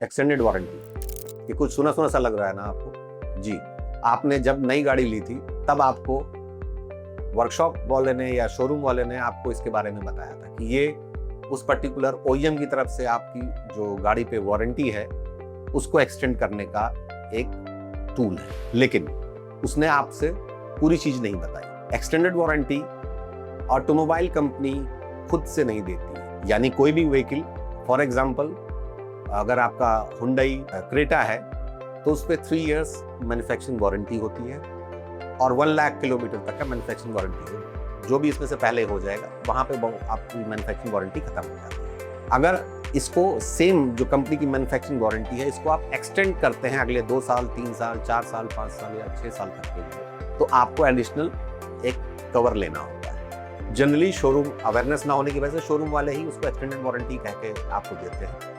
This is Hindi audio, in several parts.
एक्सटेंडेड वारंटी, ये कुछ सुना सुना सा लग रहा है ना आपको? जी, आपने जब नई गाड़ी ली थी तब आपको वर्कशॉप वाले ने या शोरूम वाले ने आपको इसके बारे में बताया था कि ये उस पर्टिकुलर ओईएम की तरफ से आपकी जो गाड़ी पे वारंटी है उसको एक्सटेंड करने का एक टूल है, लेकिन उसने आपसे पूरी चीज नहीं बताई। एक्सटेंडेड वारंटी ऑटोमोबाइल कंपनी खुद से नहीं देती है, यानी कोई भी व्हीकल, फॉर एग्जांपल अगर आपका हुंडई क्रेटा है तो उस पर 3 इयर्स मैन्युफैक्चरिंग वारंटी होती है और 1 लाख किलोमीटर तक का मैन्युफैक्चरिंग वारंटी है। जो भी इसमें से पहले हो जाएगा वहाँ पे आपकी मैन्युफैक्चरिंग वारंटी खत्म हो जाती है। अगर इसको सेम जो कंपनी की मैन्युफैक्चरिंग वारंटी है इसको आप एक्सटेंड करते हैं अगले 2 साल, 3 साल, 4 साल, 5 साल या 6 साल तक के लिए, तो आपको एडिशनल एक कवर लेना होता है। जनरली शोरूम अवेयरनेस ना होने की वजह से शोरूम वाले ही उसको एक्सटेंडेड वारंटी कह के आपको देते हैं,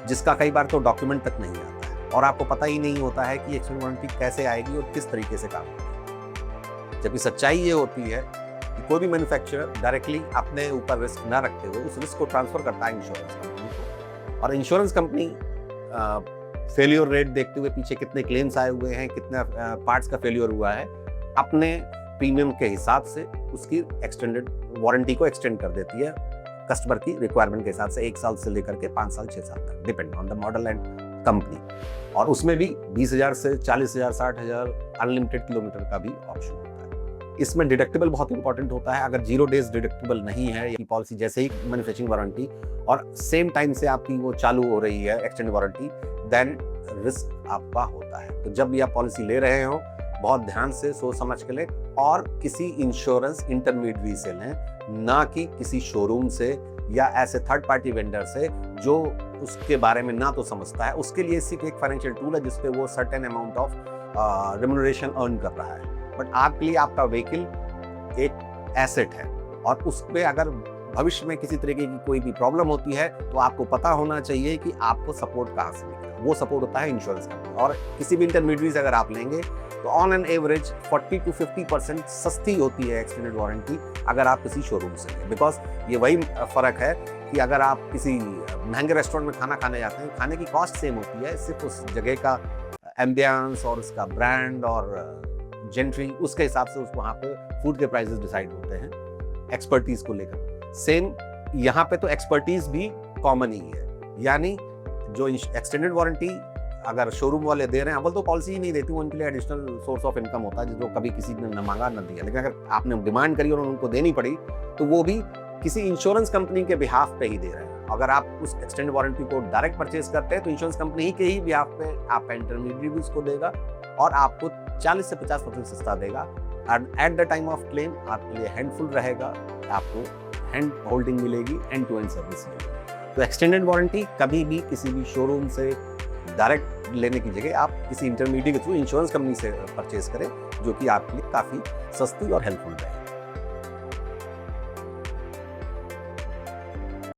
जिसका कई बार तो डॉक्यूमेंट तक नहीं आता है और आपको पता ही नहीं होता है कि एक्सटेंडेड वारंटी कैसे आएगी और किस तरीके से काम करेगी। जबकि सच्चाई ये होती है कि कोई भी मैन्युफैक्चरर डायरेक्टली अपने ऊपर रिस्क ना रखते हुए उस रिस्क को ट्रांसफर करता है इंश्योरेंस कंपनी को, और इंश्योरेंस कंपनी फेलियर रेट देखते हुए पीछे कितने क्लेम्स आए हुए हैं, कितना पार्ट्स का फेलियर हुआ है, अपने प्रीमियम के हिसाब से उसकी एक्सटेंडेड वारंटी को एक्सटेंड कर देती है कस्टमर की रिक्वायरमेंट के हिसाब से, 1 साल से लेकर के 5 साल 6 साल तक, depend on the model and company. और उसमें भी 20,000 से 40,000 60,000 अनलिमिटेड किलोमीटर का भी ऑप्शन होता है। इसमें डिडक्टिबल बहुत इंपॉर्टेंट होता है। अगर 0 डेज डिडक्टिबल नहीं है ये पॉलिसी, जैसे ही मैन्युफैक्चरिंग वारंटी और सेम टाइम से आपकी वो चालू हो रही है एक्सटेंडेड वारंटी, देन रिस्क आपका होता है। तो जब भी आप पॉलिसी ले रहे हो बहुत ध्यान से सोच समझ के लें और किसी इंश्योरेंस इंटरमीडियरी से लें, ना कि किसी शोरूम से या ऐसे थर्ड पार्टी वेंडर से जो उसके बारे में ना तो समझता है। उसके लिए सिर्फ एक फाइनेंशियल टूल है जिसपे वो certain amount of remuneration earn कर रहा है, बट आपके लिए आपका व्हीकल एक एसेट है और उस पे अगर भविष्य में किसी तरीके की कोई भी प्रॉब्लम होती है तो आपको पता होना चाहिए कि आपको सपोर्ट कहाँ से मिलेगा। वो सपोर्ट होता है इंश्योरेंस कंपनी। और किसी भी इंटरमीडियरी से अगर आप लेंगे तो ऑन एन एवरेज 40 to 50% सस्ती होती है एक्सटेंडेड वारंटी अगर आप किसी शोरूम से लें। बिकॉज ये वही फर्क है कि अगर आप किसी महंगे रेस्टोरेंट में खाना खाने जाते हैं, खाने की कॉस्ट सेम होती है, सिर्फ उस जगह का एम्बियंस और उसका ब्रांड और जेंट्री, उसके हिसाब से वहाँ पे फूड के प्राइसेस डिसाइड होते हैं एक्सपर्टीज को लेकर। सेम यहाँ पे तो एक्सपर्टीज भी कॉमन ही है, यानी जो एक्सटेंडेड वारंटी अगर शोरूम वाले दे रहे हैं, अव्वल तो पॉलिसी ही नहीं देती, वो उनके लिए एडिशनल सोर्स ऑफ इनकम होता है जो कभी किसी ने न मांगा न दिया। लेकिन अगर आपने डिमांड करी और उनको देनी पड़ी तो वो भी किसी इंश्योरेंस कंपनी के बिहाफ पे ही दे रहे हैं। अगर आप उस एक्सटेंडेड वारंटी को डायरेक्ट परचेज करते हैं तो इंश्योरेंस कंपनी ही के ही बिहाफ पे आपका इंटरमीडियरी भी उसको देगा और आपको 40 से 50% सस्ता देगा। At the time of claim आपके लिए हैंडफुल रहेगा, आपको हैंड होल्डिंग मिलेगी, एंड टू एंड सर्विस मिलेगी। तो एक्सटेंडेड वारंटी कभी भी किसी भी शोरूम से डायरेक्ट लेने की जगह आप किसी इंटरमीडिएट के थ्रू इंश्योरेंस कंपनी से परचेज करें, जो कि आपके लिए काफ़ी सस्ती और हेल्पफुल रहेगी।